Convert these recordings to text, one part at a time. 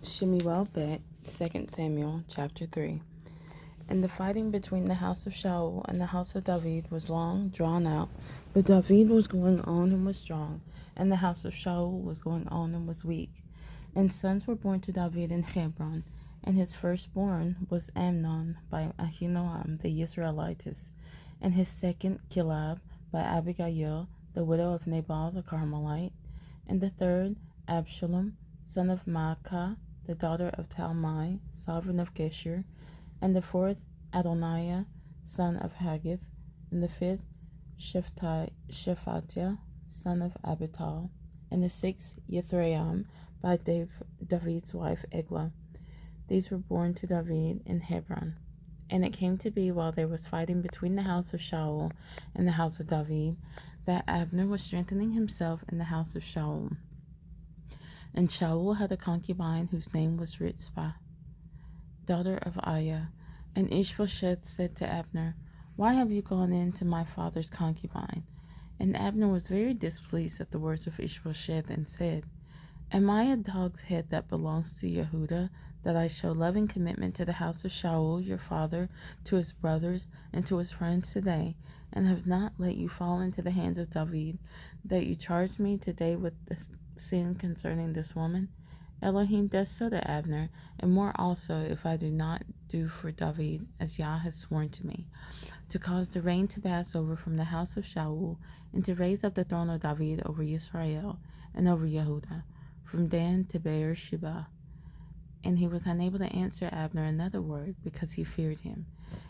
Shemu'ėl Bête, 2 Samuel, chapter 3. And the fighting between the house of Shaul and the house of David was long drawn out, but David was going on and was strong, and the house of Shaul was going on and was weak. And sons were born to David in Hebron, and his firstborn was Amnon by Ahinoam the Israelitess, and his second Kilab by Abigail, the widow of Nabal the Carmelite, and the third Absalom, son of Maacah, the daughter of Talmai, sovereign of Geshur, and the fourth Adoniah, son of Haggith, and the fifth Shephatiah, son of Abital, and the sixth Yithream by David's wife Eglah. These were born to David in Hebron. And it came to be while there was fighting between the house of Shaul and the house of David, that Abner was strengthening himself in the house of Shaul. And Shaul had a concubine whose name was Rizpah, daughter of Aiah. And Ishbosheth said to Abner, "Why have you gone in to my father's concubine?" And Abner was very displeased at the words of Ishbosheth, and said, "Am I a dog's head that belongs to Yehudah, that I show loving commitment to the house of Shaul your father, to his brothers, and to his friends today, and have not let you fall into the hand of David, that you charge me today with the sin concerning this woman?" Elohim does so to Abner, and more also, if I do not do for David as Yah has sworn to me, to cause the reign to pass over from the house of Shaul, and to raise up the throne of David over Israel and over Yehudah, from Dan to Beersheba. And he was unable to answer Abner another word, because he feared him.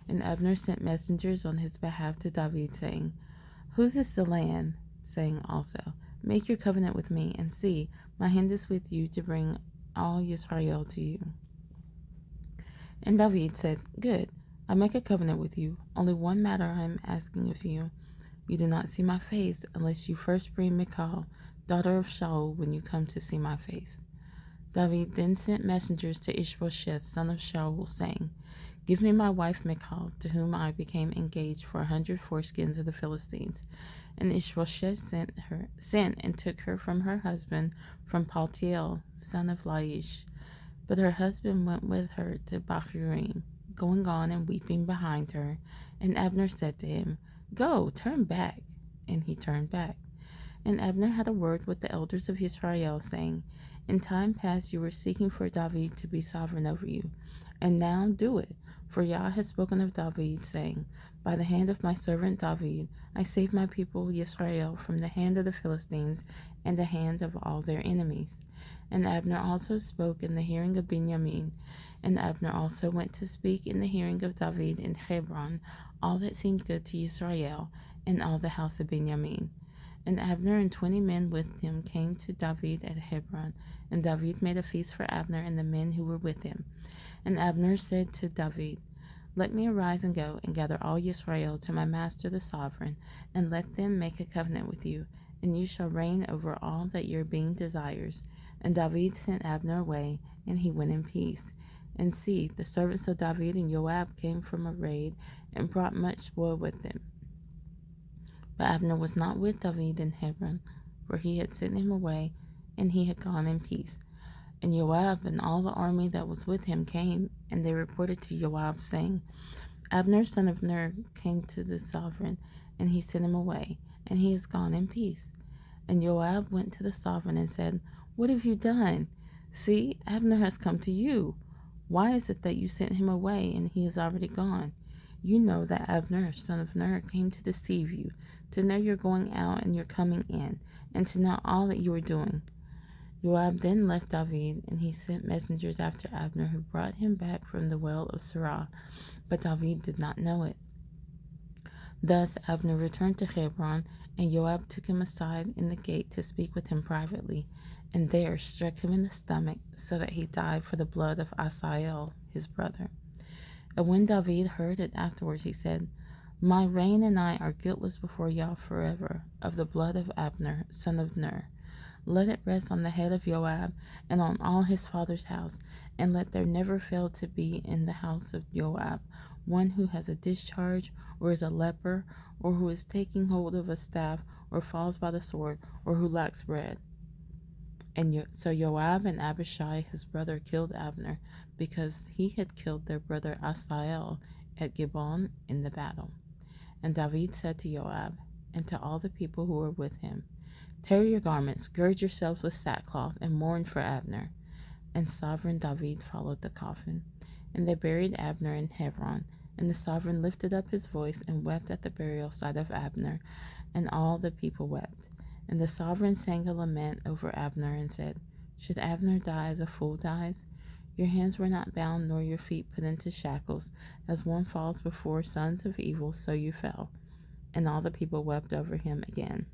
And Abner sent messengers on his behalf to David, saying, "Whose is the land?" saying also, "Make your covenant with me, and see, my hand is with you to bring all Israel to you." And David said, "Good, I make a covenant with you. Only one matter I am asking of you. You do not see my face unless you first bring Michal, daughter of Shaul, when you come to see my face." David then sent messengers to Ishbosheth, son of Shaul, saying, "Give me my wife Michal, to whom I became engaged for 100 foreskins of the Philistines." And Ishbosheth sent and took her from her husband, from Paltiel, son of Laish. But her husband went with her to Bahurim, going on and weeping behind her. And Abner said to him, "Go, turn back." And he turned back. And Abner had a word with the elders of Israel, saying, "In time past you were seeking for David to be sovereign over you, and now do it. For Yah has spoken of David, saying, By the hand of my servant David, I saved my people Israel from the hand of the Philistines and the hand of all their enemies." And Abner also spoke in the hearing of Benjamin. And Abner also went to speak in the hearing of David in Hebron all that seemed good to Israel and all the house of Benjamin. And Abner and 20 men with him came to David at Hebron, and David made a feast for Abner and the men who were with him. And Abner said to David, "Let me arise and go and gather all Israel to my master the sovereign, and let them make a covenant with you, and you shall reign over all that your being desires." And David sent Abner away, and he went in peace. And see, the servants of David and Joab came from a raid, and brought much spoil with them. But Abner was not with David in Hebron, for he had sent him away, and he had gone in peace. And Joab and all the army that was with him came, and they reported to Joab, saying, "Abner son of Ner came to the sovereign, and he sent him away, and he is gone in peace." And Joab went to the sovereign and said, "What have you done? See, Abner has come to you. Why is it that you sent him away, and he is already gone? You know that Abner son of Ner came to deceive you, to know your going out and your coming in, and to know all that you are doing." Joab then left David, and he sent messengers after Abner, who brought him back from the well of Sirah, but David did not know it. Thus Abner returned to Hebron, and Joab took him aside in the gate to speak with him privately, and there struck him in the stomach, so that he died for the blood of Asael, his brother. And when David heard it afterwards, he said, "My reign and I are guiltless before Yah forever of the blood of Abner, son of Ner. Let it rest on the head of Joab and on all his father's house, and let there never fail to be in the house of Joab one who has a discharge, or is a leper, or who is taking hold of a staff, or falls by the sword, or who lacks bread." And so Joab and Abishai his brother killed Abner, because he had killed their brother Asahel at Gibeon in the battle. And David said to Joab and to all the people who were with him, "Tear your garments, gird yourselves with sackcloth, and mourn for Abner." And sovereign David followed the coffin. And they buried Abner in Hebron. And the sovereign lifted up his voice and wept at the burial side of Abner, and all the people wept. And the sovereign sang a lament over Abner and said, "Should Abner die as a fool dies? Your hands were not bound, nor your feet put into shackles. As one falls before sons of evil, so you fell." And all the people wept over him again.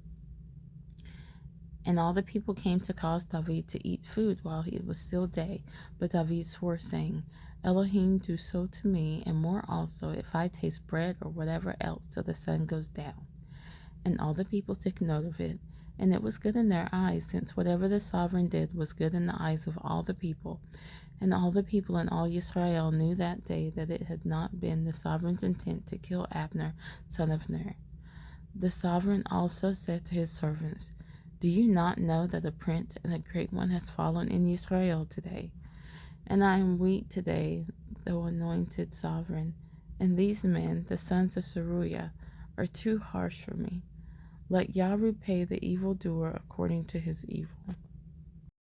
And all the people came to cause David to eat food while it was still day. But David swore, saying, "Elohim do so to me, and more also, if I taste bread or whatever else till the sun goes down." And all the people took note of it, and it was good in their eyes, since whatever the sovereign did was good in the eyes of all the people. And all the people in all Israel knew that day that it had not been the sovereign's intent to kill Abner, son of Ner. The sovereign also said to his servants, "Do you not know that a prince and a great one has fallen in Israel today? And I am weak today, though anointed sovereign. And these men, the sons of Zeruiah, are too harsh for me. Let Yah repay the evildoer according to his evil."